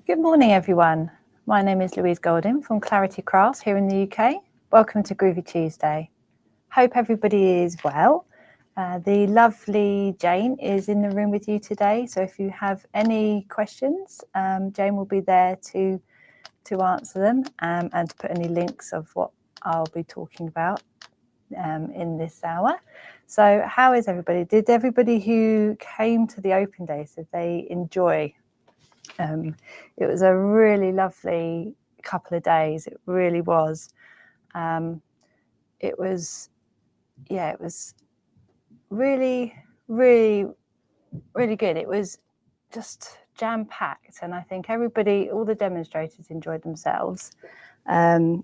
Good morning, everyone. My name is Louise Golding from Clarity Crafts here in the UK. Welcome to Groovi Tuesday. Hope everybody is well. The lovely Jane is in the room with you today, so if you have any questions, Jane will be there to answer them and to put any links of what I'll be talking about in this hour. So how is everybody? Did everybody who came to the open day, did they enjoy? It was a really lovely couple of days. It really was. It was really, really, really good. It was just jam-packed, and I think everybody, all the demonstrators enjoyed themselves. And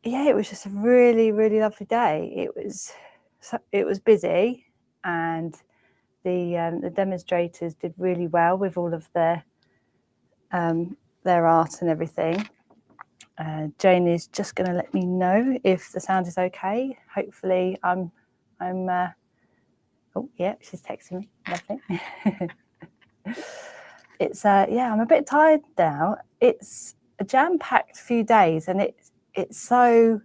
yeah, it was just a really, really lovely day. It was busy, and the demonstrators did really well with all of their art and everything. Jane is just going to let me know if the sound is okay. Hopefully, oh yeah, she's texting me. Lovely. I'm a bit tired now. It's a jam-packed few days, and it's so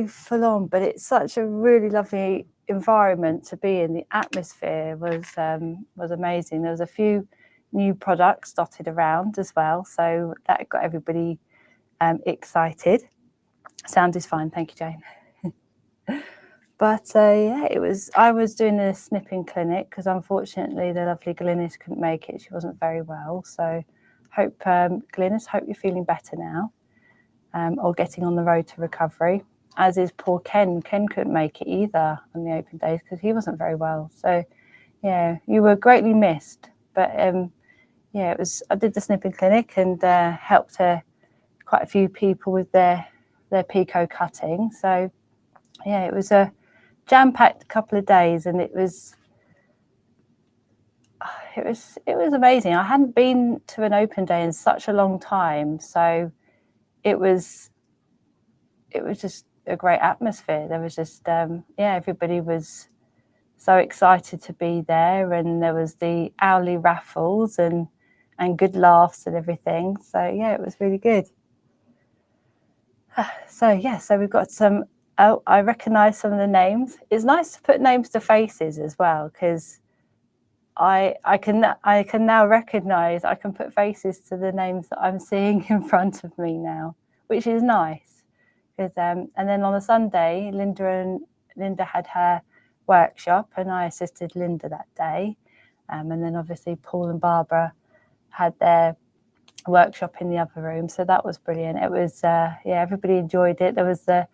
full on, but it's such a really lovely environment to be in. The atmosphere was amazing. There was a few new products dotted around as well, so that got everybody excited. Sound is fine, thank you, Jane. But yeah, I was doing a snipping clinic because unfortunately the lovely Glynis couldn't make it. She wasn't very well, so Glynis, hope you're feeling better now, or getting on the road to recovery. As is poor Ken. Ken couldn't make it either on the open days because he wasn't very well. So yeah, you were greatly missed. But yeah, I did the snipping clinic and helped quite a few people with their picot cutting. So yeah, it was a jam-packed couple of days, and it was amazing. I hadn't been to an open day in such a long time, so it was just a great atmosphere. There was just everybody was so excited to be there, and there was the Owly raffles and good laughs and everything. So yeah, it was really good. So we've got some. Oh, I recognise some of the names. It's nice to put names to faces as well, because I can now recognise. I can put faces to the names that I'm seeing in front of me now, which is nice. Because and then on a Sunday, Linda had her workshop, and I assisted Linda that day. And then obviously Paul and Barbara had their workshop in the other room, so that was brilliant. It was everybody enjoyed it. There was the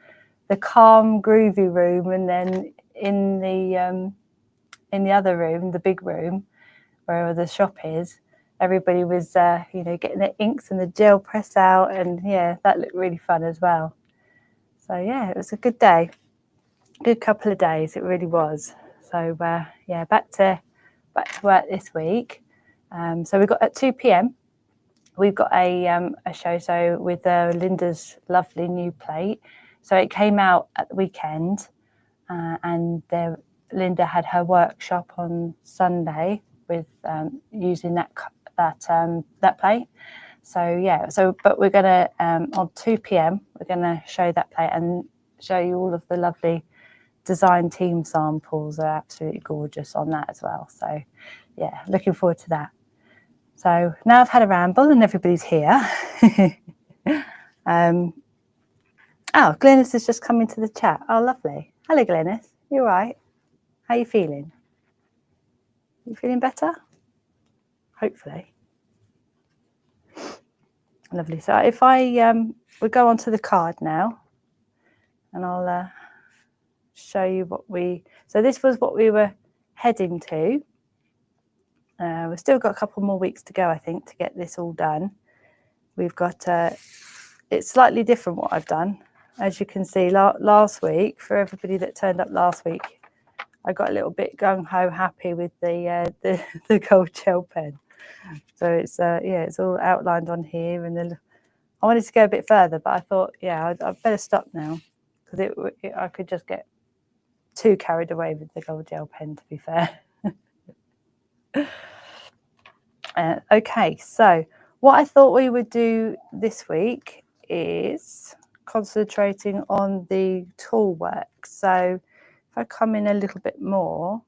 calm, groovy room, and then in the other room, the big room where the shop is, everybody was getting their inks and the gel press out, and yeah, that looked really fun as well. So yeah, it was a good day, good couple of days. It really was. So back to work this week. So we got at 2 p.m. We've got a show with Linda's lovely new plate. So it came out at the weekend, and Linda had her workshop on Sunday with using that plate. So but we're gonna on 2 p.m. we're gonna show that plate and show you all of the lovely design team samples. Are absolutely gorgeous on that as well. So yeah, looking forward to that. So now I've had a ramble and everybody's here. Glynis has just come into the chat. Oh, lovely. Hello, Glynis. You all right? How are you feeling? You feeling better? Hopefully. Lovely. So if we go on to the card now, and I'll show you so this was what we were heading to. We've still got a couple more weeks to go, I think, to get this all done. We've got, it's slightly different what I've done. As you can see, last week, for everybody that turned up last week, I got a little bit gung-ho happy with the gold gel pen. So it's all outlined on here, and I wanted to go a bit further, but I thought, I'd better stop now, because I could just get too carried away with the gold gel pen, to be fair. Okay, so what I thought we would do this week is concentrating on the tool work. So if I come in a little bit more,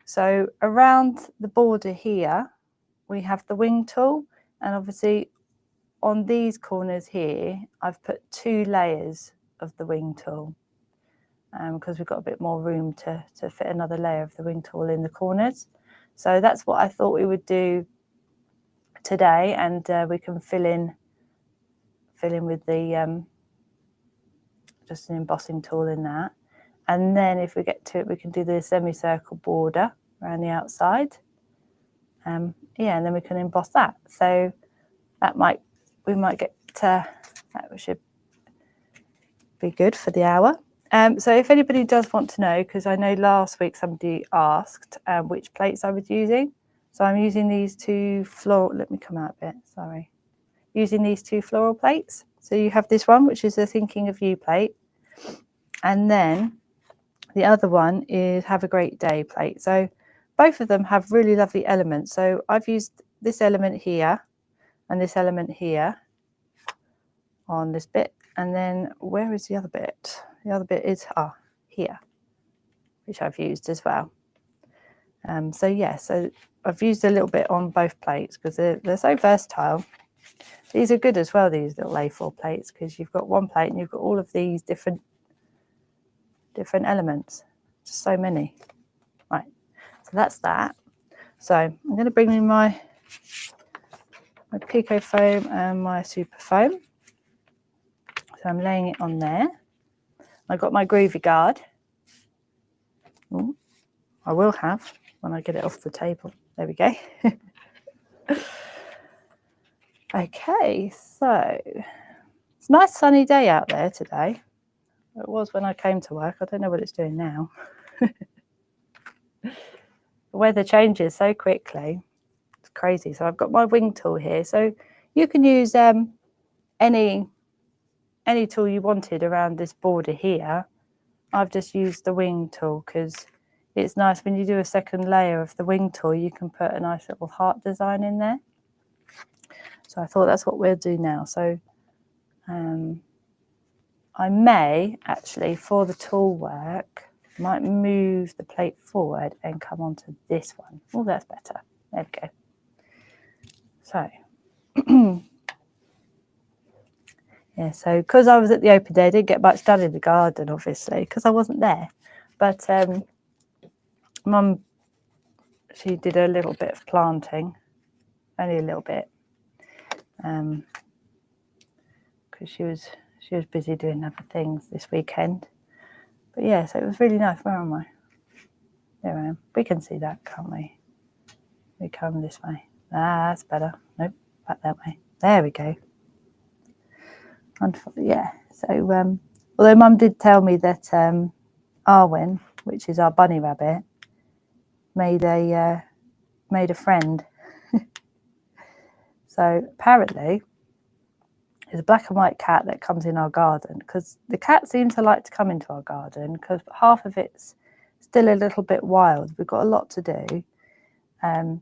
so around the border here, we have the wing tool, and obviously on these corners here, I've put 2 layers of the wing tool because we've got a bit more room to fit another layer of the wing tool in the corners. So that's what I thought we would do today, and we can fill in with the just an embossing tool in that. And then if we get to it, we can do the semicircle border around the outside. Yeah, and then we can emboss that. So that we might get that should be good for the hour. So if anybody does want to know, because I know last week somebody asked which plates I was using. So I'm using these 2 floral, let me come out a bit, sorry. Using these 2 floral plates. So you have this one, which is the Thinking of You plate. And then the other one is Have a Great Day plate. So both of them have really lovely elements. So I've used this element here and this element here on this bit. And then where is the other bit? The other bit is here, which I've used as well. So yeah, so I've used a little bit on both plates because they're so versatile. These are good as well, these little A4 plates, because you've got one plate and you've got all of these different elements. Just so many. Right, so that's that. So I'm going to bring in my Pico foam and my super foam. So I'm laying it on there. I've got my Groovi guard. Ooh, I will have when I get it off the table. There we go. Okay, so it's a nice sunny day out there today. It was when I came to work. I don't know what it's doing now. The weather changes so quickly. It's crazy. So I've got my wing tool here. So you can use any tool you wanted around this border here. I've just used the wing tool because it's nice when you do a second layer of the wing tool, you can put a nice little heart design in there. So I thought that's what we'll do now. So I may actually, for the tool work, might move the plate forward and come onto this one. Oh, that's better. There we go. So, yeah, so because I was at the open day, I didn't get much done in the garden, obviously, because I wasn't there. But Mum, she did a little bit of planting, only a little bit, because she was busy doing other things this weekend. But yeah, so it was really nice. Where am I? There I am. We can see that, can't we? We come this way. Ah, that's better. Nope, back that way. There we go. Yeah. So, although Mum did tell me that Arwen, which is our bunny rabbit, made a friend. So apparently, there's a black and white cat that comes in our garden because the cat seems to like to come into our garden because half of it's still a little bit wild. We've got a lot to do, and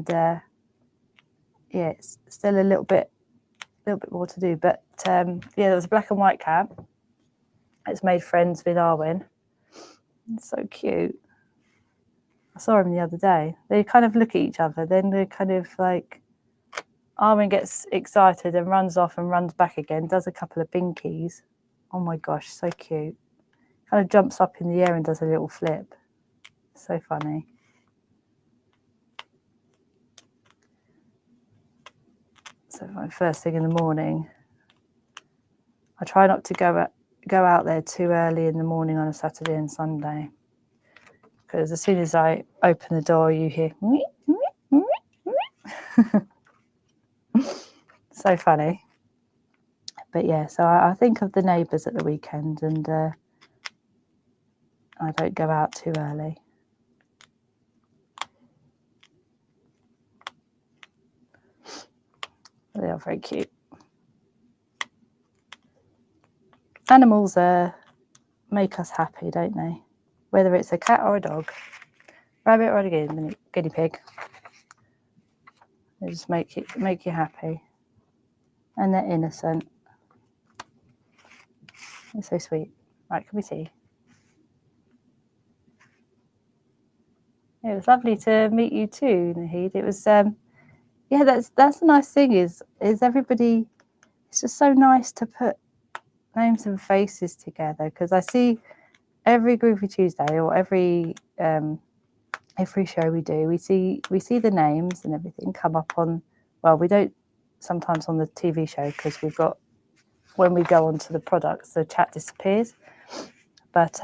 yeah, it's still a little bit more to do. But yeah, there was a black and white cat. It's made friends with Arwen. It's so cute. I saw him the other day. They kind of look at each other. Then they kind of like, Arwen gets excited and runs off and runs back again, does a couple of binkies. Oh my gosh, so cute. Kind of jumps up in the air and does a little flip. So funny. So my first thing in the morning, I try not to go out there too early in the morning on a Saturday and Sunday. Because as soon as I open the door, you hear so funny. But yeah, so I think of the neighbours at the weekend, and I don't go out too early. They are very cute. Animals make us happy, don't they? Whether it's a cat or a dog, rabbit or a guinea pig. They just make you happy, and they're innocent. They're so sweet. Right, can we see? It was lovely to meet you too, Nahid. It was, yeah, that's the nice thing is everybody. It's just so nice to put names and faces together, because I see every Groovi Tuesday or every show we do, we see the names and everything come up on. Well, we don't sometimes on the TV show, because we've got, when we go onto the products, the chat disappears. But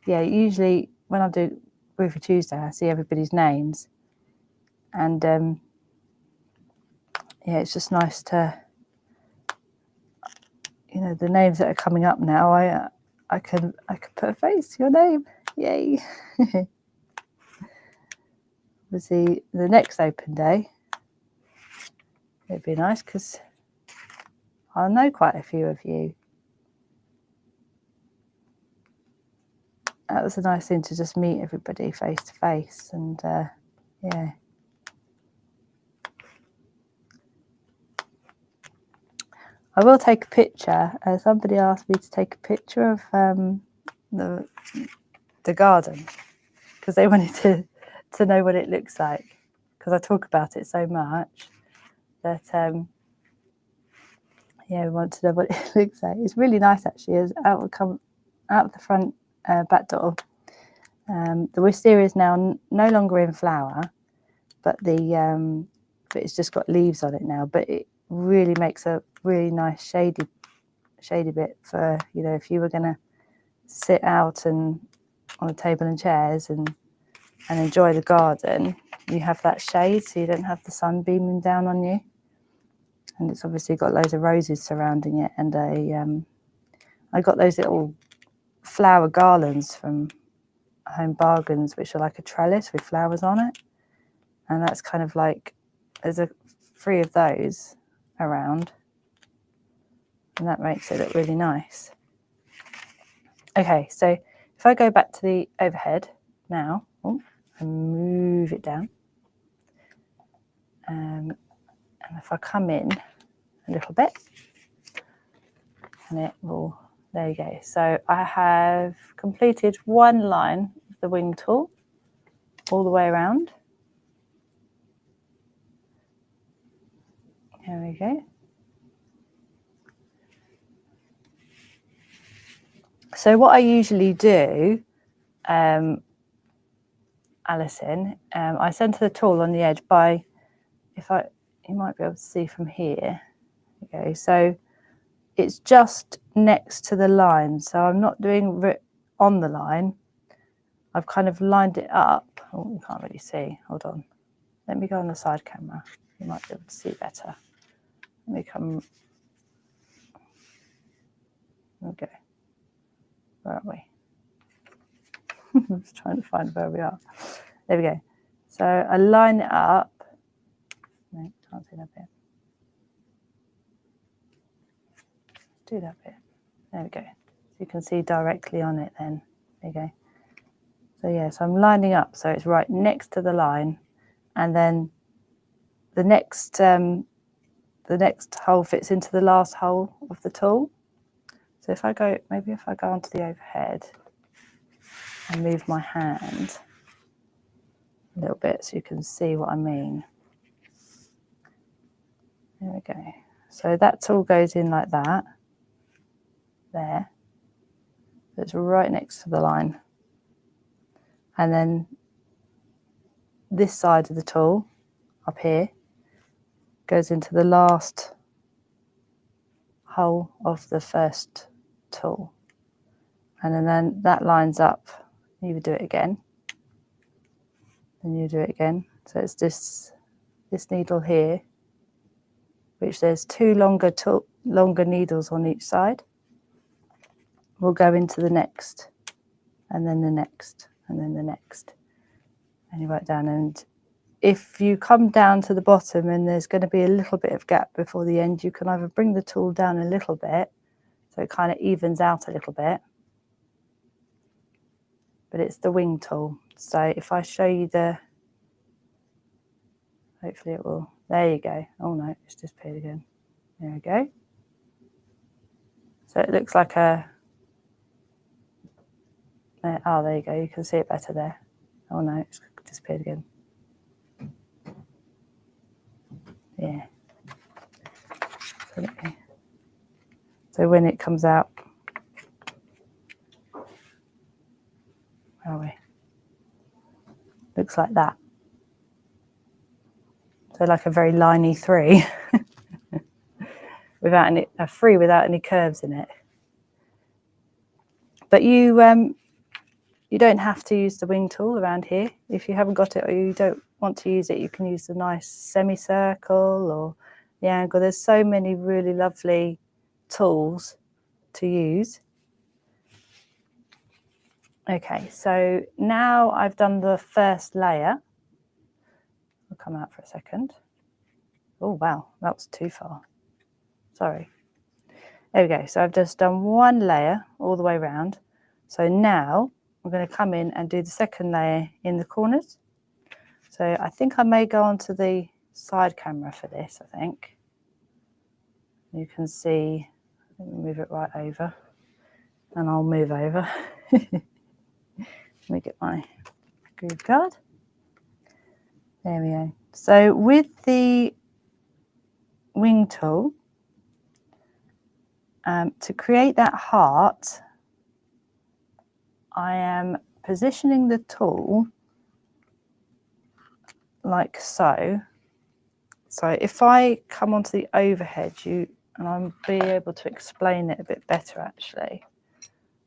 yeah, usually when I do Groovi Tuesday, I see everybody's names, and yeah, it's just nice to, you know, the names that are coming up now. I can put a face to your name. Yay! Obviously, the next open day, it'd be nice because I know quite a few of you. That was a nice thing to just meet everybody face to face, and yeah. I will take a picture. Somebody asked me to take a picture of the garden, because they wanted to know what it looks like, because I talk about it so much that yeah, we want to know what it looks like. It's really nice actually. As out of the front back door. The wisteria is now no longer in flower, but but it's just got leaves on it now. But it really makes a really nice shady bit for, you know, if you were going to sit out and on a table and chairs and enjoy the garden, you have that shade, so you don't have the sun beaming down on you. And it's obviously got loads of roses surrounding it, and I got those little flower garlands from Home Bargains, which are like a trellis with flowers on it, and that's kind of like, there's 3 of those around, and that makes it look really nice. Okay, so if I go back to the overhead now, and move it down, and if I come in a little bit, and it will, there you go. So I have completed one line of the wing tool all the way around. There we go. So what I usually do, Alison, I center the tool on the edge by, you might be able to see from here. Okay, so it's just next to the line. So I'm not doing on the line. I've kind of lined it up. Oh, you can't really see. Hold on. Let me go on the side camera. You might be able to see better. Let me come. Okay. Where are we? I'm just trying to find where we are. There we go. So I line it up. No, can't see that bit. Do that bit. There we go. So you can see directly on it then. There you go. So yeah, so I'm lining up so it's right next to the line, and then the next hole fits into the last hole of the tool. So if I go, maybe if I go onto the overhead and move my hand a little bit so you can see what I mean. There we go. So that tool goes in like that. There. So it's right next to the line. And then this side of the tool up here goes into the last hole of the first tool. And then that lines up. You would do it again. Then you do it again. So it's this needle here, which there's 2 longer needles on each side. We'll go into the next, and then the next, and then the next. And you write down, and if you come down to the bottom and there's going to be a little bit of gap before the end, you can either bring the tool down a little bit, so it kind of evens out a little bit. But it's the wing tool. So if I show you hopefully it will There you go. Oh no, it's disappeared again. There we go. So it looks like a, oh, there you go. You can see it better there. Oh no, it's disappeared again. Yeah. So when it comes out, where are we? Looks like that. So like a very liney 3, without any, a 3 without any curves in it. But you don't have to use the wing tool around here. If you haven't got it or you don't want to use it, you can use the nice semicircle or the angle. There's so many really lovely tools to use. Okay, so now I've done the first layer. I'll come out for a second. Oh wow, that was too far. Sorry. There we go. So I've just done one layer all the way around. So now I'm going to come in and do the second layer in the corners. So I think I may go onto the side camera for this, I think. You can see, let me move it right over and I'll move over. Let me get my groove card. There we go. So with the wing tool, to create that heart, I am positioning the tool like so. So if I come onto the overhead, and I'll be able to explain it a bit better actually,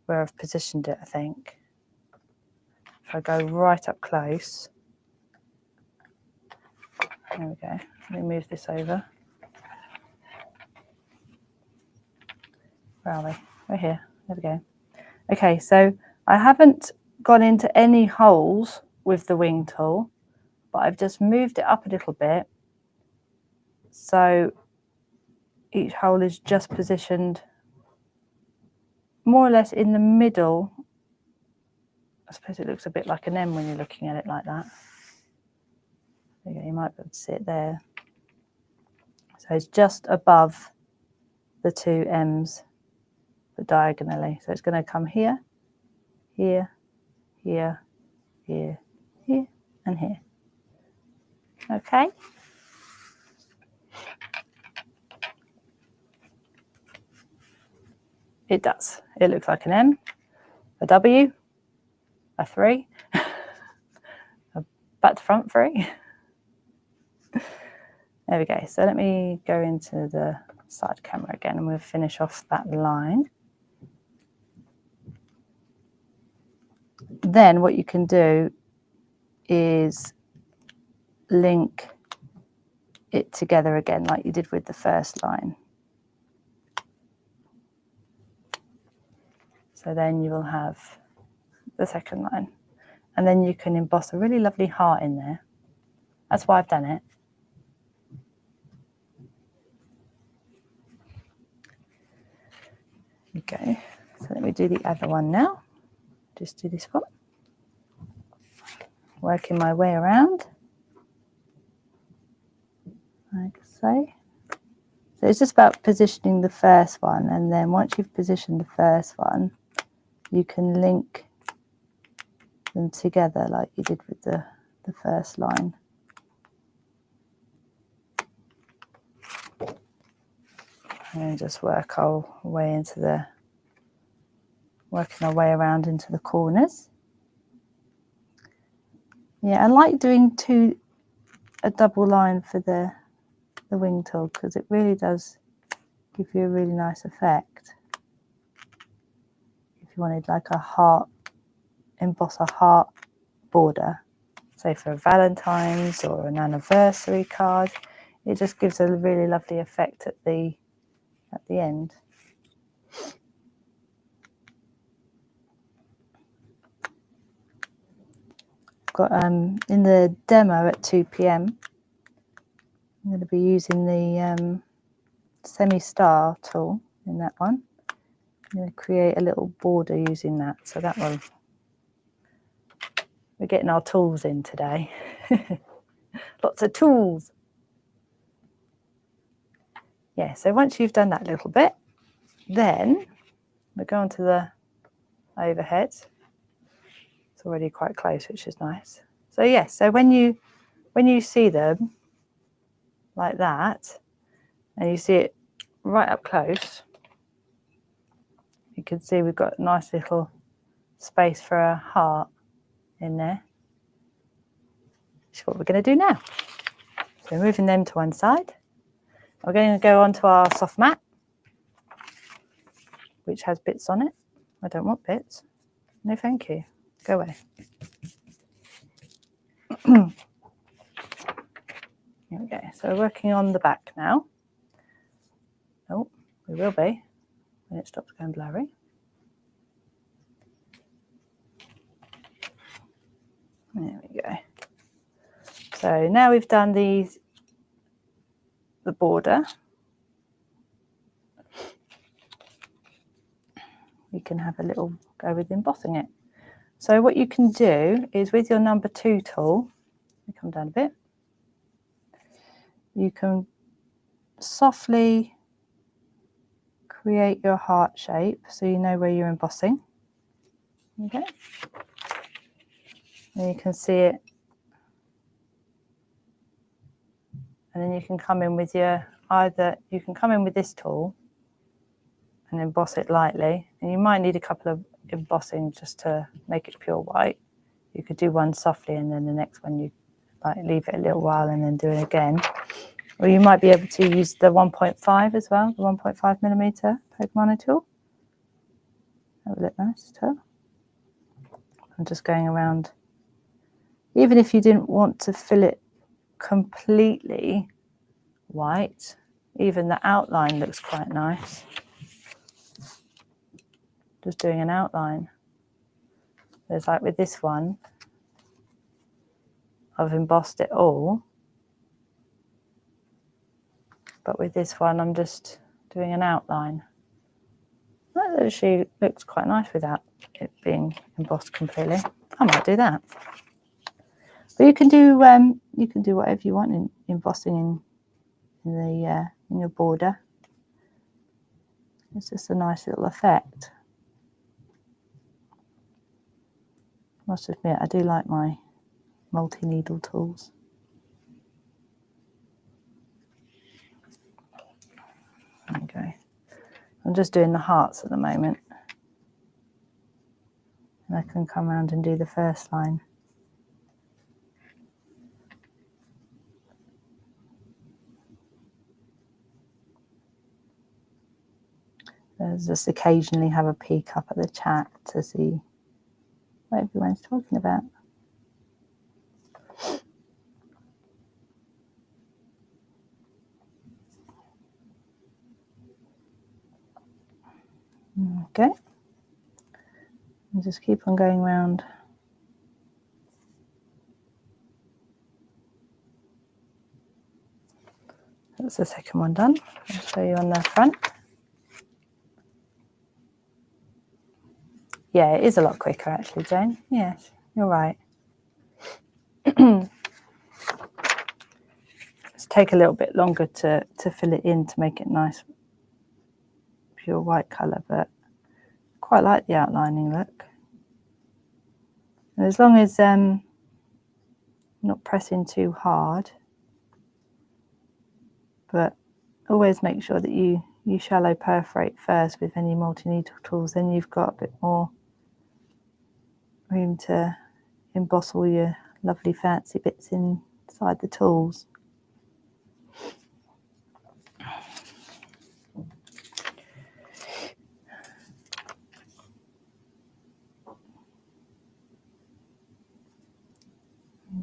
where I've positioned it, I think. If I go right up close, there we go. Let me move this over. Where are we? We're here. There we go. Okay, so I haven't gone into any holes with the wing tool, but I've just moved it up a little bit. So each hole is just positioned more or less in the middle. I suppose it looks a bit like an M when you're looking at it like that. There you go, you might be able to see it there. So it's just above the 2 M's, but diagonally. So it's going to come here, here, here, here, here, and here. Okay. It does. It looks like an M, a W, a 3, a back to front 3. There we go. So let me go into the side camera again and we'll finish off that line. Then what you can do is link it together again like you did with the first line. So then you will have the second line. And then you can emboss a really lovely heart in there. That's why I've done it. Okay, so let me do the other one now. Just do this one. Working my way around, like so. So it's just about positioning the first one, and then once you've positioned the first one, you can link them together like you did with the first line. And then just work our way into the, working our way around into the corners. Yeah, I like doing a double line for the wing tool because it really does give you a really nice effect. If you wanted like a heart, emboss a heart border, say for a Valentine's or an anniversary card, it just gives a really lovely effect at the end. Got in the demo at 2 p.m. I'm going to be using the semi-star tool in that one. I'm going to create a little border using that. So that one, we're getting our tools in today. Lots of tools. Yeah, so once you've done that little bit, then we go on to the overhead. It's already quite close, which is nice. So yes, so when you see them like that, and you see it right up close, you can see we've got a nice little space for a heart in there. Which is what we're going to do now. So moving them to one side. We're going to go onto our soft mat, which has bits on it. I don't want bits. No, thank you. Go away. Here we go. So we're working on the back now. Oh, we will be when it stops going blurry. There we go. So now we've done the border. We can have a little go with embossing it. So what you can do is with your number 2 tool, you come down a bit, you can softly create your heart shape so you know where you're embossing. Okay. And you can see it. And then you can come in with you can come in with this tool and emboss it lightly. And you might need a couple of embossing just to make it pure white. You could do one softly and then the next one you like leave it a little while and then do it again. Or you might be able to use the 1.5 as well, the 1.5mm Pokemon tool. That would look nice too. I'm just going around. Even if you didn't want to fill it completely white, even the outline looks quite nice. Just doing an outline. There's like with this one, I've embossed it all. But with this one, I'm just doing an outline. That actually looks quite nice without it being embossed completely. I might do that. But you can do whatever you want in embossing in your border. It's just a nice little effect. I must admit, I do like my multi-needle tools. There we go. I'm just doing the hearts at the moment. And I can come around and do the first line. Just occasionally have a peek up at the chat to see what everyone's talking about. Okay. And just keep on going round. That's the second one done. I'll show you on the front. Yeah, it is a lot quicker actually, Jane. Yes, you're right. It's take a little bit longer to fill it in to make it nice, pure white colour, but quite like the outlining look. And as long as not pressing too hard, but always make sure that you shallow perforate first with any multi-needle tools, then you've got a bit more room to emboss all your lovely fancy bits inside the tools.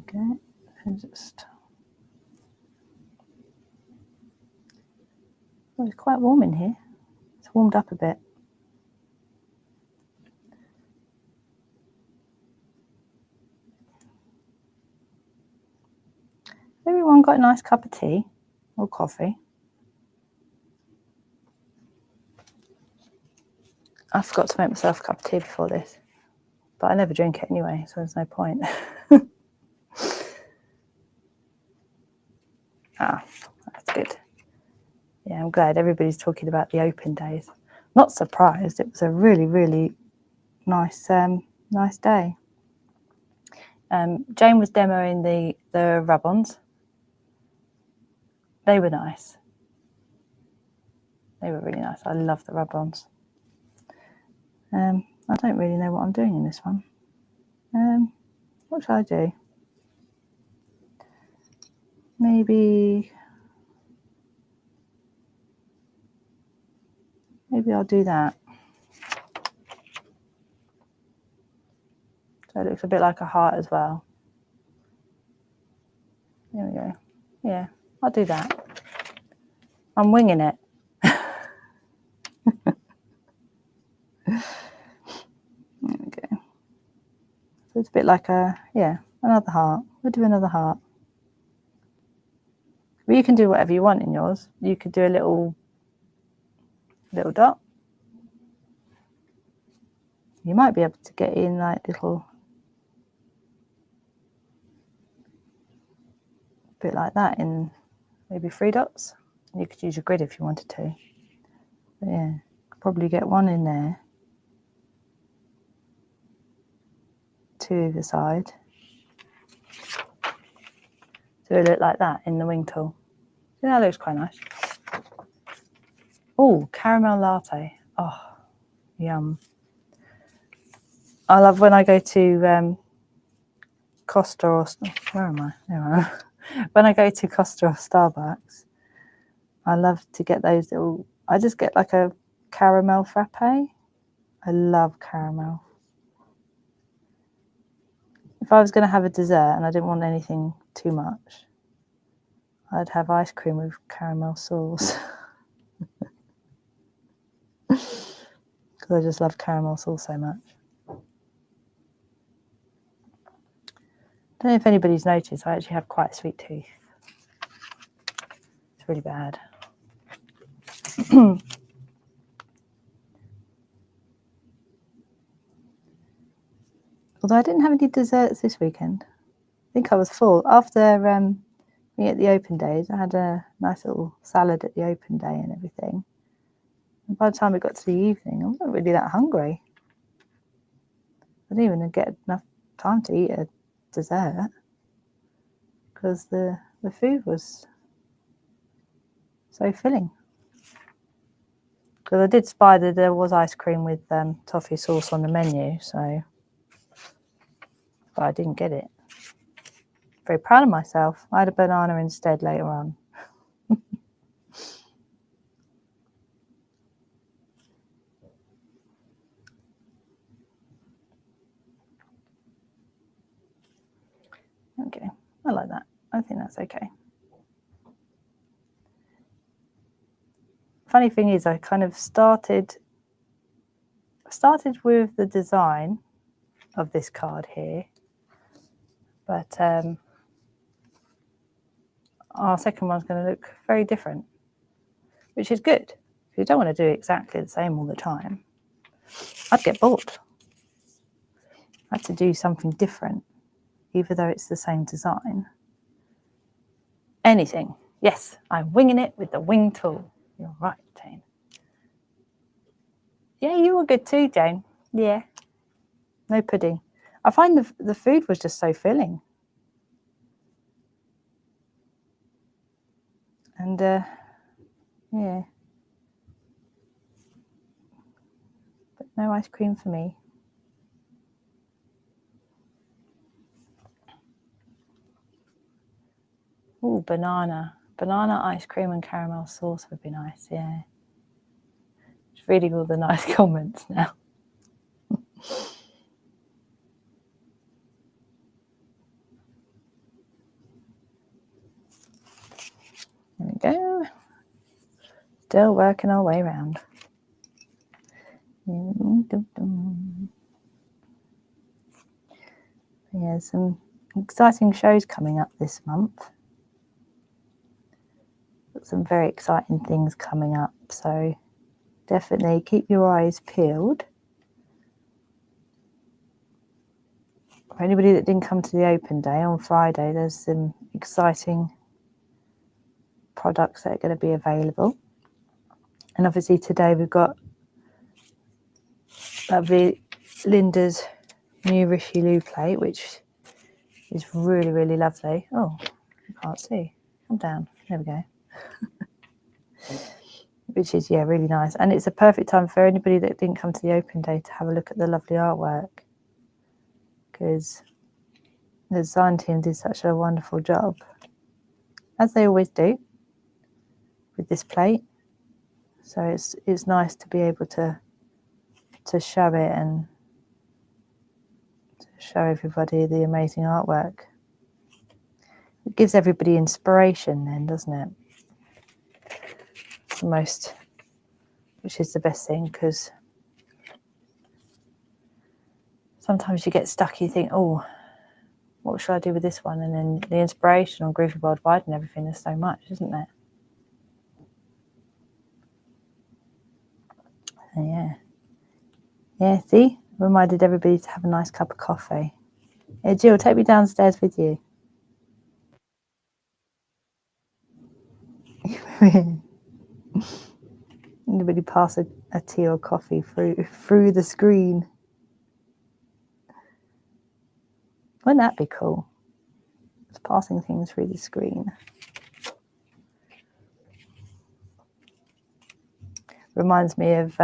Okay, and just, oh, it's quite warm in here. It's warmed up a bit. Everyone got a nice cup of tea or coffee? I forgot to make myself a cup of tea before this, but I never drink it anyway, so there's no point. Ah, that's good. Yeah, I'm glad everybody's talking about the open days. Not surprised. It was a really, really nice nice day. Jane was demoing the rub-ons. They were nice. They were really nice. I love the rub-ons. I don't really know what I'm doing in this one. What should I do? Maybe I'll do that. So it looks a bit like a heart as well. There we go. Yeah, I'll do that. I'm winging it. There we go. So it's a bit like another heart. We'll do another heart. But you can do whatever you want in yours. You could do a little dot. You might be able to get in like little bit like that in maybe 3 dots. You could use your grid if you wanted to. But yeah, probably get one in there. 2 either side. So it look like that in the wing tool. So that looks quite nice. Oh, caramel latte. Oh, yum. I love when I go to Costa or where am I? There I am. When I go to Costa or Starbucks, I love to get those little. I just get like a caramel frappe. I love caramel. If I was going to have a dessert and I didn't want anything too much, I'd have ice cream with caramel sauce. Because I just love caramel sauce so much. I don't know if anybody's noticed, I actually have quite a sweet tooth. It's really bad. Although I didn't have any desserts this weekend. I think I was full. After being at the open days, I had a nice little salad at the open day and everything. And by the time it got to the evening, I wasn't really that hungry. I didn't even get enough time to eat a dessert because the food was so filling. Because I did spy that there was ice cream with toffee sauce on the menu, but I didn't get it. Very proud of myself. I had a banana instead later on. Okay, I like that. I think that's okay. Funny thing is, I kind of started with the design of this card here, but our second one's going to look very different, which is good. If you don't want to do exactly the same all the time, I'd get bored. I had to do something different, even though it's the same design. Anything. Yes, I'm winging it with the wing tool. You're right, Jane. Yeah, you were good too, Jane. Yeah. No pudding. I find the food was just so filling. And yeah. But no ice cream for me. Oh, banana. Banana ice cream and caramel sauce would be nice, yeah. Just reading all the nice comments now. There we go. Still working our way around. Yeah, some exciting shows coming up this month. Got some very exciting things coming up, so definitely keep your eyes peeled. For anybody that didn't come to the open day on Friday, there's some exciting products that are going to be available. And obviously today we've got lovely Linda's new Richelieu plate, which is really, really lovely. Oh, I can't see. Come down. There we go. Which is, yeah, really nice. And it's a perfect time for anybody that didn't come to the open day to have a look at the lovely artwork, because the design team did such a wonderful job, as they always do with this plate. So it's nice to be able to show it and to show everybody the amazing artwork. It gives everybody inspiration then, doesn't it? It's the most, which is the best thing, because sometimes you get stuck, you think, oh, what should I do with this one? And then the inspiration on Groovi Worldwide and everything, is so much, isn't there? So, yeah. Yeah, see? Reminded everybody to have a nice cup of coffee. Yeah, Jill, take me downstairs with you. Anybody pass a tea or coffee through the screen? Wouldn't that be cool? Just passing things through the screen. Reminds me of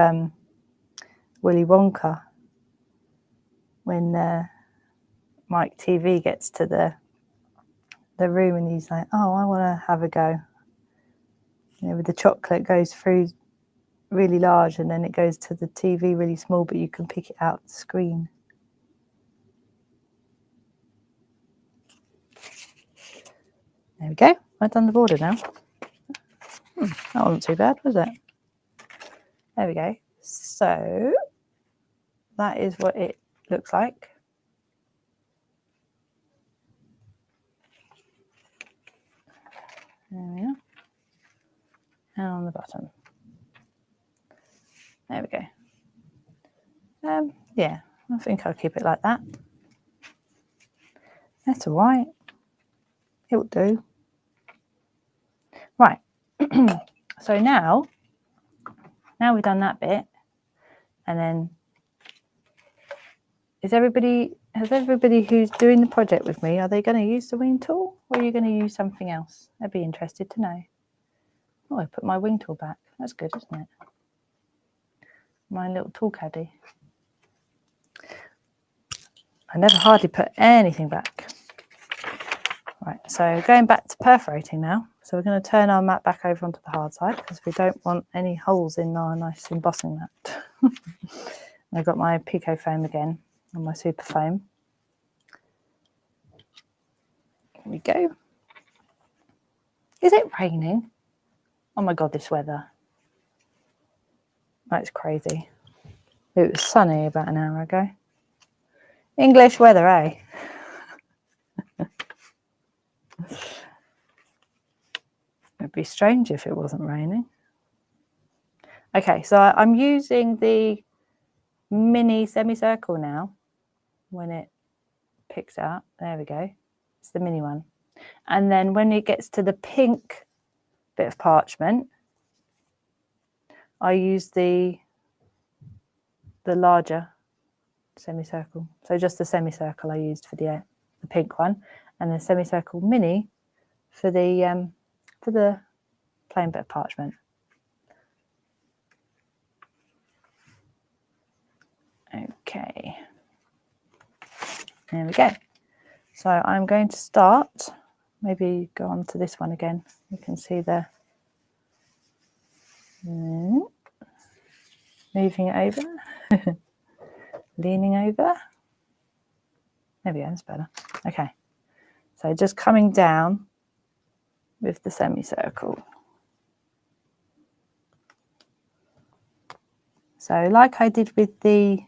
Willy Wonka, when Mike TV gets to the room and he's like, oh, I want to have a go. You know, with the chocolate goes through really large and then it goes to the TV really small, but you can pick it out the screen. There we go. I've done the border now. That wasn't too bad, was it? There we go. So that is what it looks like. There we are. And on the bottom. There we go. Yeah, I think I'll keep it like that. That's all right. It'll do. Right. So now we've done that bit, and then has everybody who's doing the project with me, are they going to use the wing tool, or are you going to use something else? I'd be interested to know. Oh, I put my wing tool back. That's good, isn't it? My little tool caddy. I never hardly put anything back. Right, so going back to perforating now. So we're going to turn our mat back over onto the hard side, because we don't want any holes in our nice embossing mat. I've got my Pico foam again, and my super foam. Here we go. Is it raining? Oh my God, this weather. That's crazy. It was sunny about an hour ago. English weather, eh? It'd be strange if it wasn't raining. Okay, so I'm using the mini semicircle now when it picks up. There we go. It's the mini one. And then when it gets to the pink bit of parchment, I use the larger semicircle. So just the semicircle I used for the pink one, and the semicircle mini for the plain bit of parchment. Okay, there we go. So I'm going to start, maybe go on to this one again. You can see the moving it over, leaning over. There we go, that's better. Okay, so just coming down with the semicircle. So like I did with the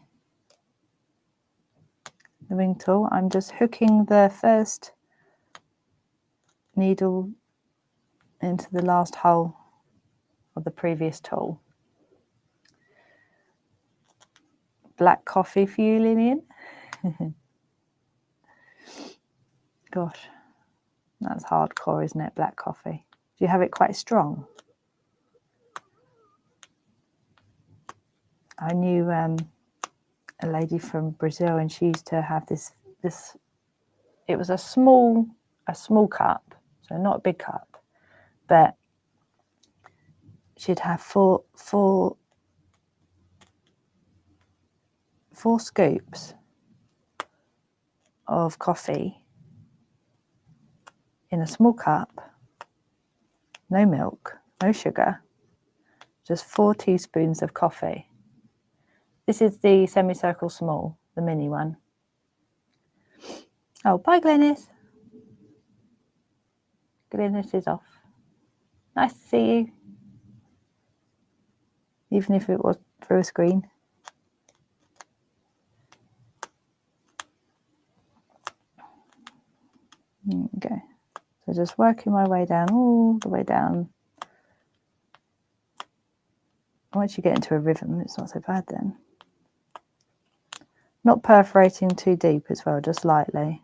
wing tool, I'm just hooking the first needle into the last hole of the previous tool. Black coffee for you, Lillian. Gosh, that's hardcore, isn't it? Black coffee. Do you have it quite strong? I knew a lady from Brazil, and she used to have this. It was a small cup, so not a big cup, but she'd have four scoops of coffee in a small cup, no milk, no sugar, just 4 teaspoons of coffee. This is the Semicircle small, the mini one. Oh, bye, Glennis. Glennis is off. Nice to see you, even if it was through a screen. There we go. So just working my way down, all the way down. Once you get into a rhythm, it's not so bad then. Not perforating too deep as well, just lightly.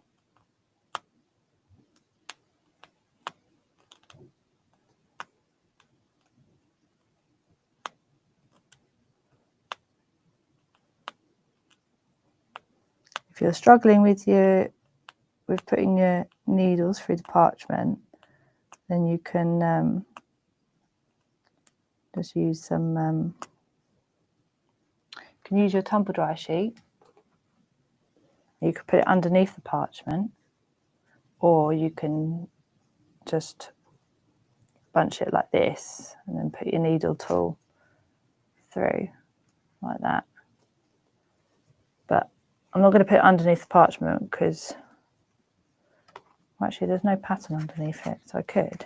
If you're struggling with putting your needles through the parchment, then you can just use some. You can use your tumble dry sheet. You could put it underneath the parchment, or you can just bunch it like this and then put your needle tool through like that. But I'm not going to put it underneath the parchment because actually there's no pattern underneath it, so I could.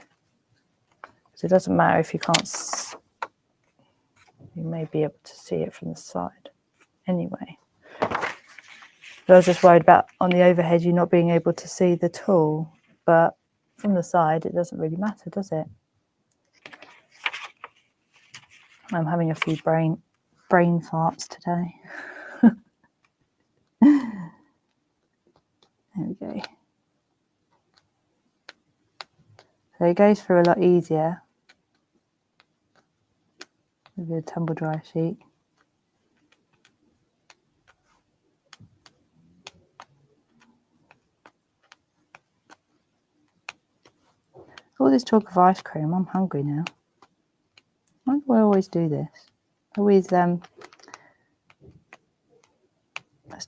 So it doesn't matter if you can't, you may be able to see it from the side anyway. But I was just worried about on the overhead you not being able to see the tool, but from the side it doesn't really matter, does it? I'm having a few brain farts today. There we go. So it goes through a lot easier with your tumble dry sheet. All this talk of ice cream, I'm hungry now. Why do I always do this? I always just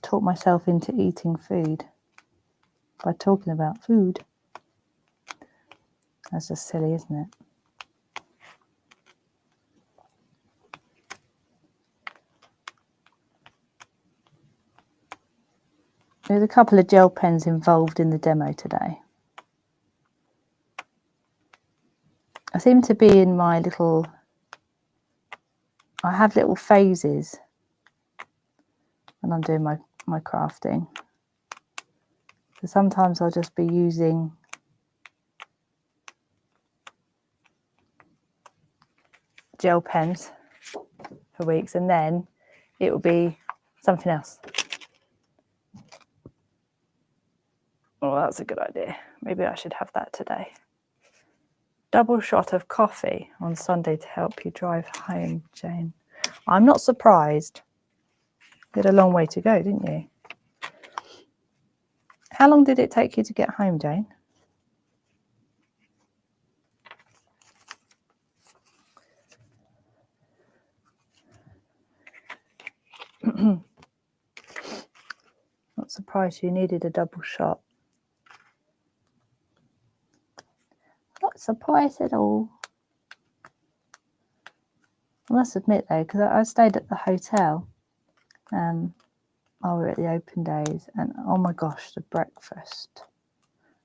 talk myself into eating food by talking about food. That's just silly, isn't it? There's a couple of gel pens involved in the demo today. I seem to be in my little, I have little phases when I'm doing my crafting. So sometimes I'll just be using gel pens for weeks, and then it will be something else. Oh, that's a good idea. Maybe I should have that today. Double shot of coffee on Sunday to help you drive home, Jane. I'm not surprised. You had a long way to go, didn't you? How long did it take you to get home, Jane? Not surprised you needed a double shot. Not surprised at all. I must admit though, because I stayed at the hotel while we were at the open days, and oh my gosh, the breakfast.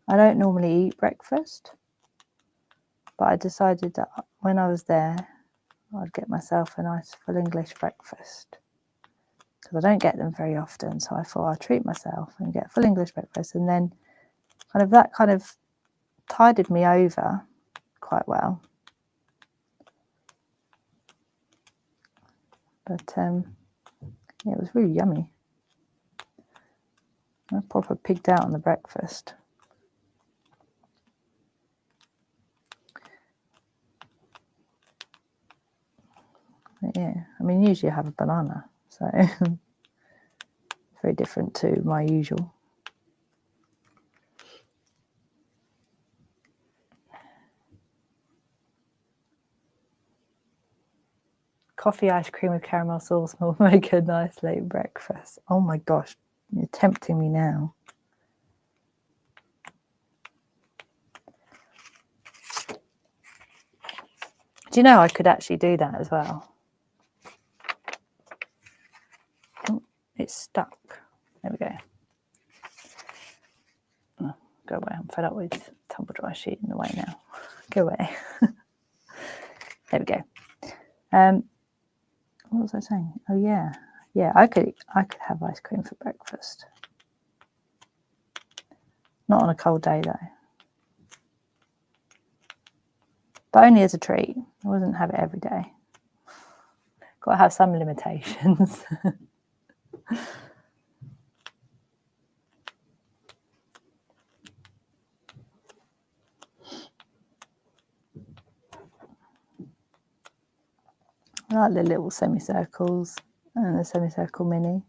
I don't normally eat breakfast, but I decided that when I was there, I'd get myself a nice full English breakfast. Because I don't get them very often, so I thought I'd treat myself and get full English breakfast, and then that kind of tided me over quite well. But yeah, it was really yummy. I proper pigged out on the breakfast. yeah, I mean, usually I have a banana, so very different to my usual. Coffee, ice cream with caramel sauce will make a nice late breakfast. Oh my gosh, you're tempting me now. Do you know I could actually do that as well? Oh, it's stuck. There we go. Oh, go away. I'm fed up with tumble dry sheet in the way now. Go away. There we go. What was I saying? Oh yeah, yeah. I could have ice cream for breakfast. Not on a cold day though. But only as a treat. I wouldn't have it every day. Got to have some limitations. I like the little semicircles and the semicircle mini.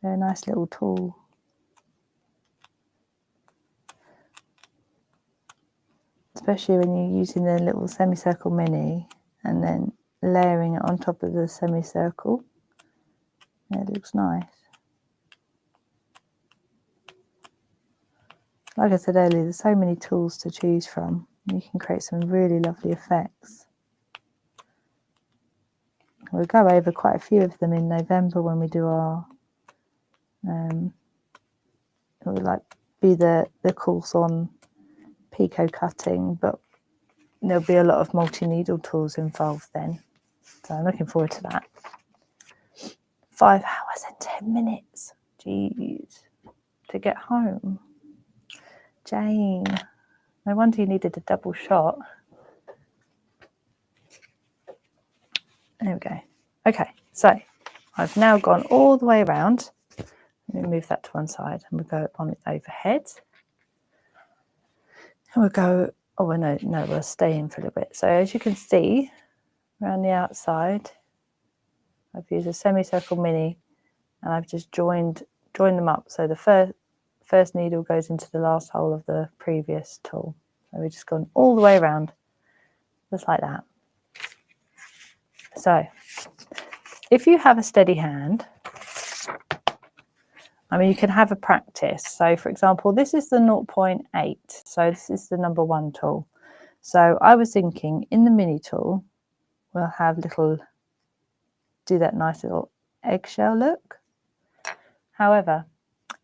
They're a nice little tool. Especially when you're using the little semicircle mini and then layering it on top of the semicircle. Yeah, it looks nice. Like I said earlier, there's so many tools to choose from. You can create some really lovely effects. We'll go over quite a few of them in November when we do our it will like be the course on picot cutting, but there'll be a lot of multi-needle tools involved then. So I'm looking forward to that. 5 hours and 10 minutes. Jeez. To get home. Jane. No wonder you needed a double shot. There we go. Okay, so I've now gone all the way around. Let me move that to one side and we'll go on it overhead. And we'll go, oh no, we'll stay in for a little bit. So as you can see, around the outside, I've used a semicircle mini and I've just joined them up. So the first needle goes into the last hole of the previous tool. So we've just gone all the way around, just like that. So if you have a steady hand, I mean, you can have a practice. So for example, this is the 0.8. So this is the number 1 tool. So I was thinking in the mini tool, we'll have do that nice little eggshell look. However,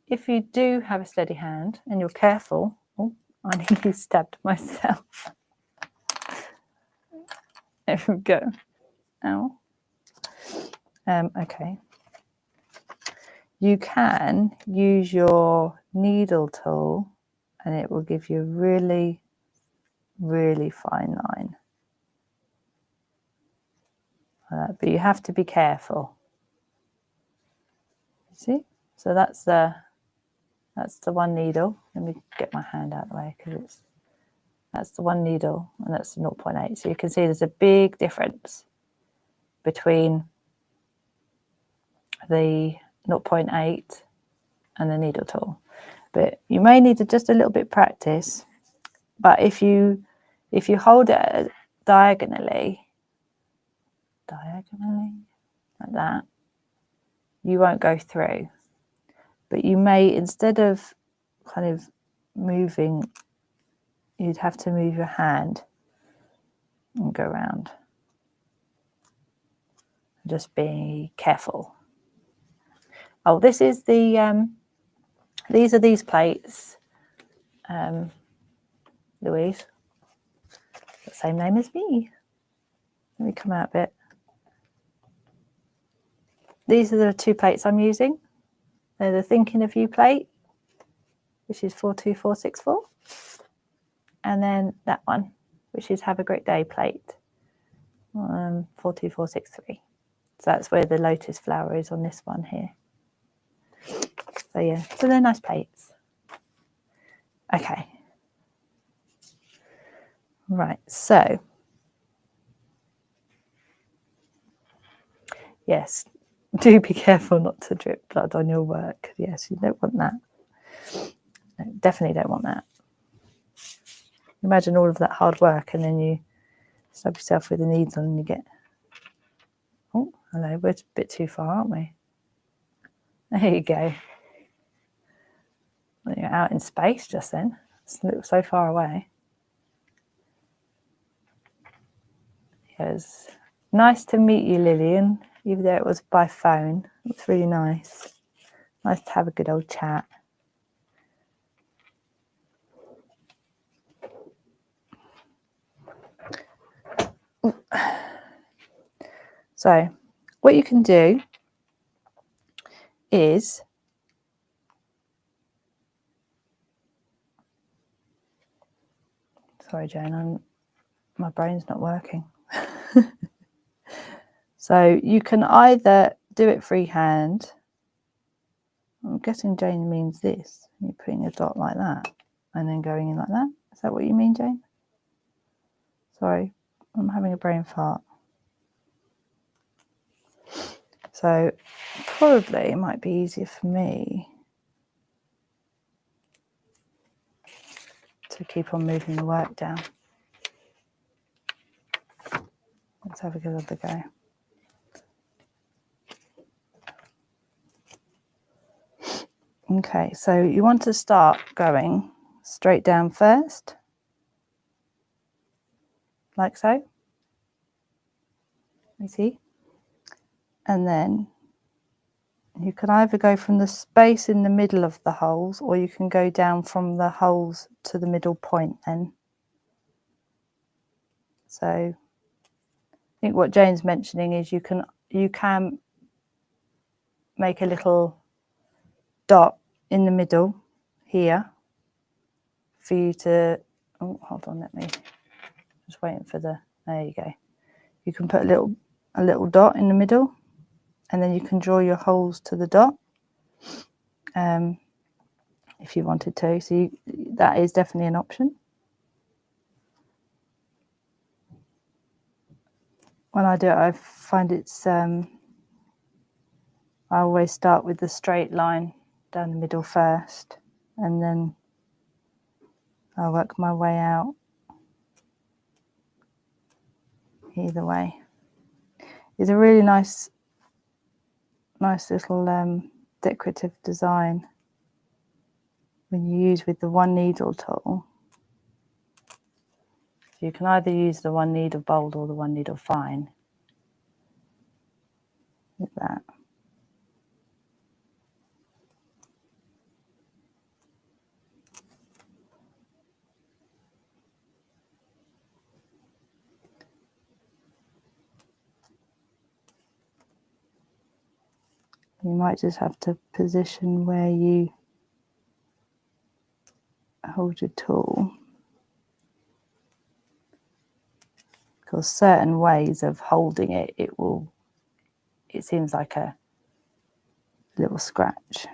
if you do have a steady hand and you're careful, oh, I nearly stabbed myself. There we go. Ow. Okay. You can use your needle tool and it will give you a really, really fine line. But you have to be careful. You see? So that's the one needle. Let me get my hand out of the way because that's the one needle and that's the 0.8. So you can see there's a big difference between the 0.8 and the needle tool. But you may need just a little bit of practice. But if you hold it diagonally like that, you won't go through. But you may, instead of kind of moving, you'd have to move your hand and go around. Just be careful. Oh, this is the these are these plates. Louise, the same name as me. Let me come out a bit. These are the 2 plates I'm using. They're the Thinking of You plate, which is 42464. And then that one, which is Have a Great Day plate, 42463. So that's where the lotus flower is on this one here. So yeah, so they're nice plates. Okay. Right, so Yes, do be careful not to drip blood on your work. Yes, you don't want that. No, definitely don't want that. Imagine all of that hard work and then you stab yourself with the needle and you get... Oh, hello, we're a bit too far, aren't we? There you go. Well, you're out in space just then. It's so far away. It was nice to meet you, Lillian, even though it was by phone. It was really nice. Nice to have a good old chat. So, what you can do is... Sorry, Jane, my brain's not working. So you can either do it freehand. I'm guessing Jane means this. You're putting a dot like that and then going in like that. Is that what you mean, Jane? Sorry, I'm having a brain fart. So probably it might be easier for me to keep on moving the work down. Let's have a good other go. Okay, so you want to start going straight down first, like so. You see? And then you can either go from the space in the middle of the holes, or you can go down from the holes to the middle point then. So I think what Jane's mentioning is you can make a little dot in the middle here for you to... Oh, hold on, let me just waiting for the... There you go. You can put a little dot in the middle, and then you can draw your holes to the dot if you wanted to. So that is definitely an option. When I do it, I find it's... I always start with the straight line down the middle first, and then I'll work my way out either way. It's a really nice little decorative design when you use with the one needle tool. You can either use the one needle bold or the one needle fine with that. You might just have to position where you hold your tool, because certain ways of holding it, it seems like a little scratch.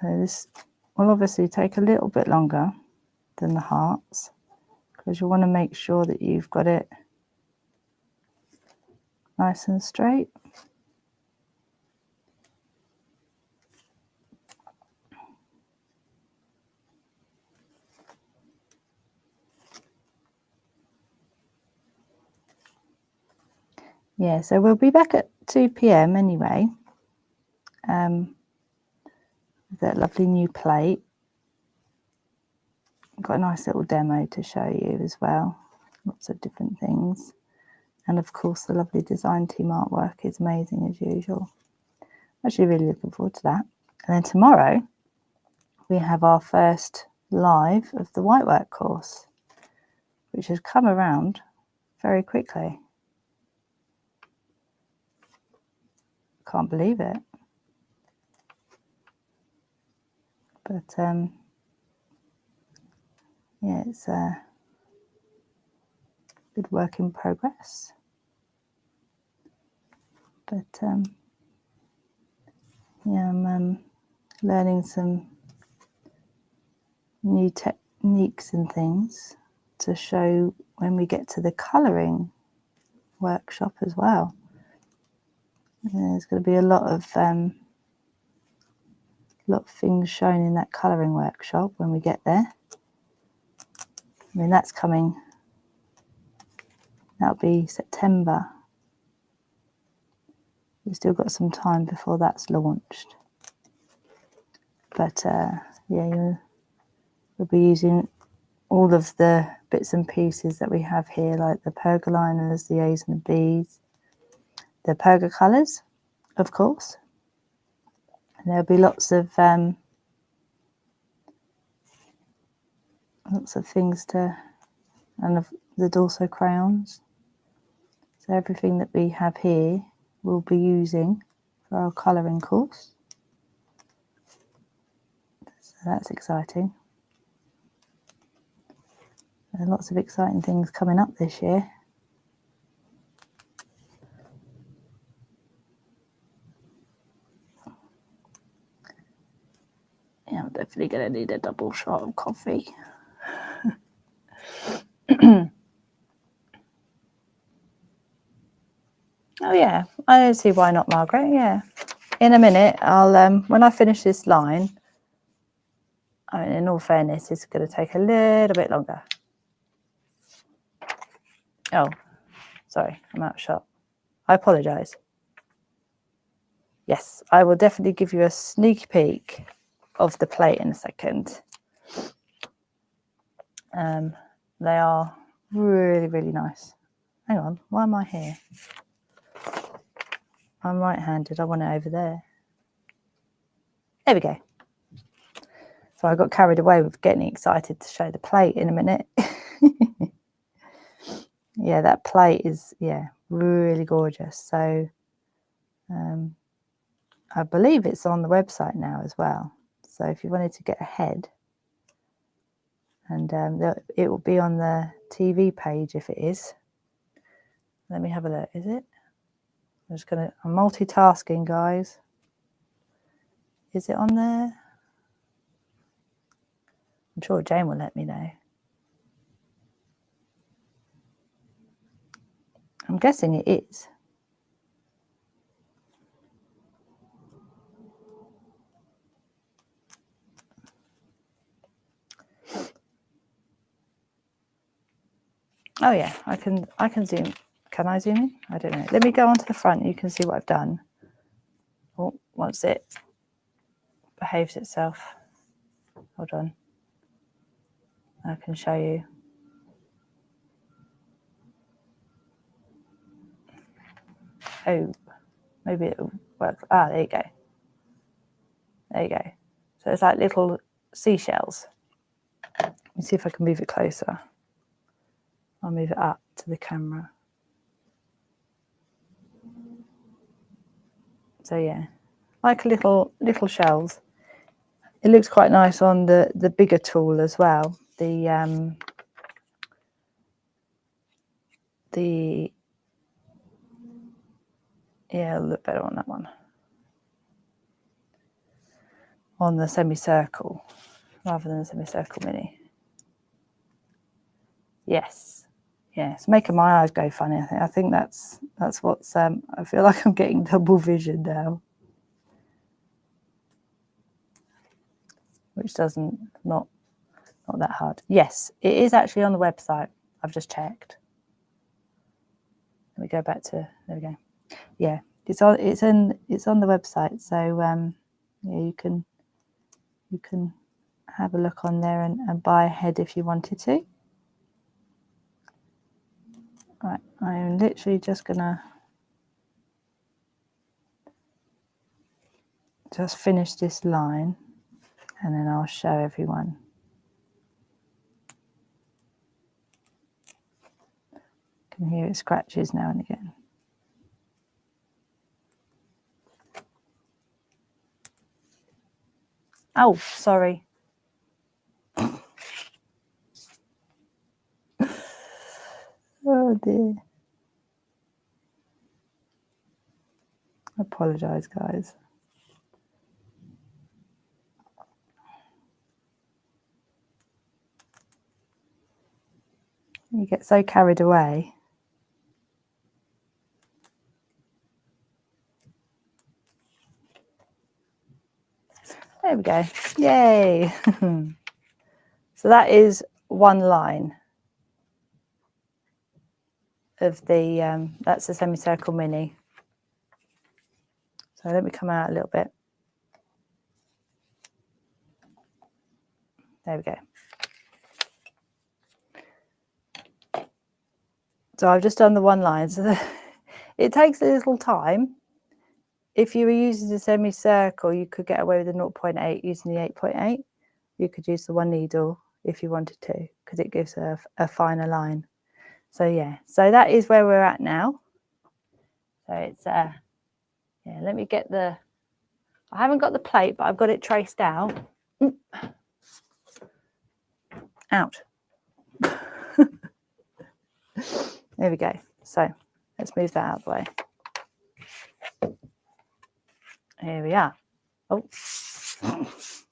So this will obviously take a little bit longer than the hearts, because you want to make sure that you've got it nice and straight. Yeah, so we'll be back at 2 p.m. anyway, with that lovely new plate. Got a nice little demo to show you as well, lots of different things. And of course the lovely design team artwork is amazing as usual. Actually really looking forward to that. And then tomorrow we have our first live of the whitework course, which has come around very quickly. Can't believe it. But yeah, it's a good work in progress. But Yeah, I'm learning some new techniques and things to show when we get to the colouring workshop as well. There's going to be a lot of things shown in that colouring workshop when we get there. I mean, that's coming, that'll be September. We've still got some time before that's launched. But yeah, we'll be using all of the bits and pieces that we have here, like the pergoliners, the A's and the B's, the perga colours, of course. And there'll be lots of things to, and the Dorso crayons. So everything that we have here we'll be using for our colouring course. So that's exciting. There are lots of exciting things coming up this year. Yeah, I'm definitely going to need a double shot of coffee. Oh yeah, I don't see why not, Margaret. Yeah, in a minute I'll when I finish this line, I mean, in all fairness, it's going to take a little bit longer. Oh, sorry, I'm out of shot. I apologise. Yes, I will definitely give you a sneak peek of the plate in a second. They are really, really nice. Hang on, why am I here? I'm right-handed, I want it over there. There we go. So I got carried away with getting excited to show the plate in a minute. Yeah, that plate is, yeah, really gorgeous. So I believe it's on the website now as well. So if you wanted to get ahead, and it will be on the TV page if it is. Let me have a look. Is it? I'm multitasking, guys. Is it on there? I'm sure Jane will let me know. I'm guessing it is. Oh yeah, I can zoom. Can I zoom in? I don't know. Let me go onto the front. You can see what I've done. Oh, once it behaves itself. Hold on. I can show you. Oh, maybe it'll work. Ah, there you go. There you go. So it's like little seashells. Let me see if I can move it closer. I'll move it up to the camera. So yeah, like little shells. It looks quite nice on the bigger tool as well. Yeah, it'll look better on that one. On the Semicircle rather than the Semicircle Mini. Yes, yeah, it's making my eyes go funny. I think that's what's. I feel like I'm getting double vision now, which doesn't not that hard. Yes, it is actually on the website. I've just checked. Let me go back to, there we go. Yeah, it's on the website. So yeah, you can have a look on there and buy ahead if you wanted to. Right, I am literally just gonna just finish this line and then I'll show everyone. You can hear it scratches now and again. Oh, sorry. Oh dear. I apologise, guys. You get so carried away. There we go. Yay. So that is one line of the, that's the Semicircle Mini. So let me come out a little bit. There we go. So I've just done the one line. So it takes a little time. If you were using the Semicircle, you could get away with the 0.8 using the 8.8. You could use the one needle if you wanted to, because it gives a finer line. So yeah, so that is where we're at now. So it's yeah, let me get the, I haven't got the plate, but I've got it traced out. Out. There we go. So let's move that out of the way. Here we are. Oh,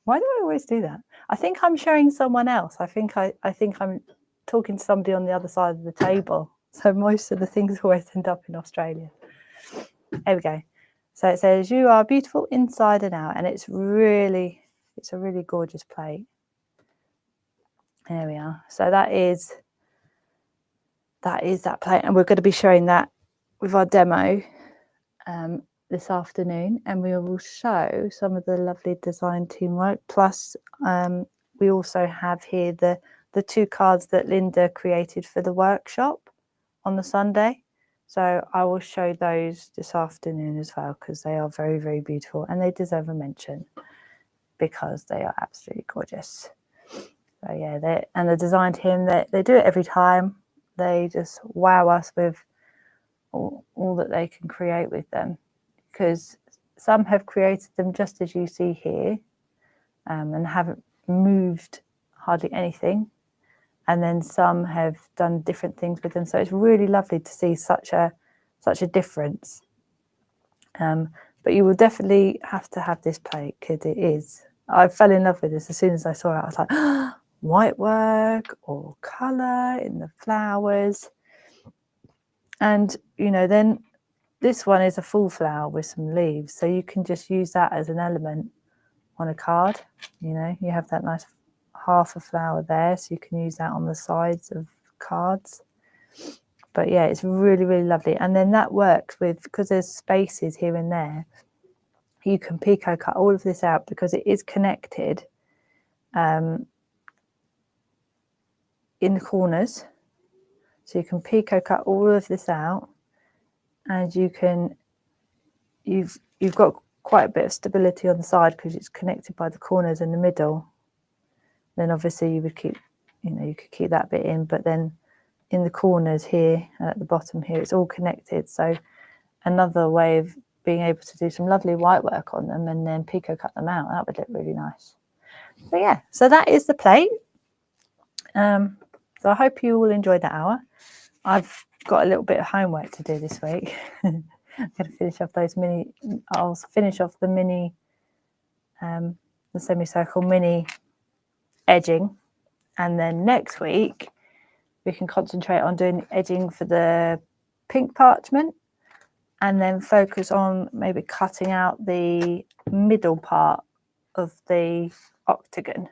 why do I always do that? I think I'm showing someone else. I think I'm talking to somebody on the other side of the table. So most of the things always end up in Australia. There we go. So it says, "You are beautiful inside and out," and it's a really gorgeous plate. There we are. So that is that plate, and we're going to be showing that with our demo this afternoon, and we will show some of the lovely design teamwork. Plus, we also have here the 2 cards that Linda created for the workshop on the Sunday. So I will show those this afternoon as well, because they are very, very beautiful and they deserve a mention because they are absolutely gorgeous. So yeah, the design team, they do it every time. They just wow us with all that they can create with them, because some have created them just as you see here, and haven't moved hardly anything, and then some have done different things with them. So it's really lovely to see such a difference. But you will definitely have to have this plate, because I fell in love with this as soon as I saw it. I was like, oh, white work or colour in the flowers. And, you know, then this one is a full flower with some leaves. So you can just use that as an element on a card. You know, you have that nice half a flower there. So you can use that on the sides of cards. But yeah, it's really, really lovely. And then that works with, because there's spaces here and there, you can picot cut all of this out because it is connected in the corners. So you can picot cut all of this out, and you can, you've got quite a bit of stability on the side because it's connected by the corners in the middle. Then obviously you would keep, you know, you could keep that bit in, but then in the corners here and at the bottom here, it's all connected. So another way of being able to do some lovely white work on them and then picot cut them out, that would look really nice. So yeah, so that is the plate. So I hope you all enjoyed that hour. I've got a little bit of homework to do this week. I'm going to finish off those mini, I'll finish off the mini, the Semicircle Mini edging. And then next week, we can concentrate on doing edging for the pink parchment, and then focus on maybe cutting out the middle part of the octagon.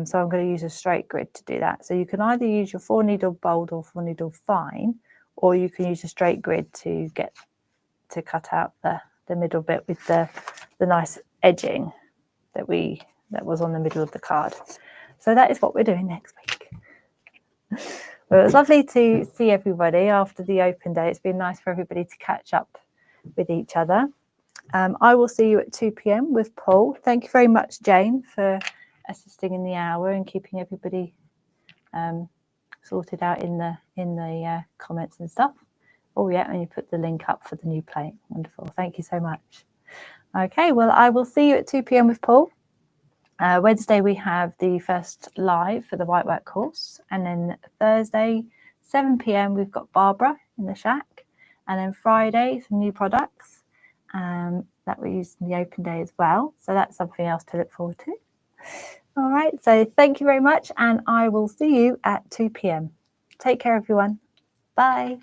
So I'm going to use a straight grid to do that. So you can either use your 4 needle bold or 4 needle fine, or you can use a straight grid to get to cut out the middle bit with the nice edging that was on the middle of the card. So that is what we're doing next week. Well, it was lovely to see everybody after the open day. It's been nice for everybody to catch up with each other. I will see you at 2 p.m. with Paul. Thank you very much, Jane, for assisting in the hour and keeping everybody sorted out in the comments and stuff. Oh yeah, and you put the link up for the new plate. Wonderful. Thank you so much. Okay, well, I will see you at 2 p.m. with Paul. Wednesday we have the first live for the white work course, and then Thursday 7 p.m. we've got Barbara in the shack, and then Friday some new products that we used in the open day as well. So that's something else to look forward to. All right, so thank you very much, and I will see you at 2 p.m. Take care, everyone. Bye.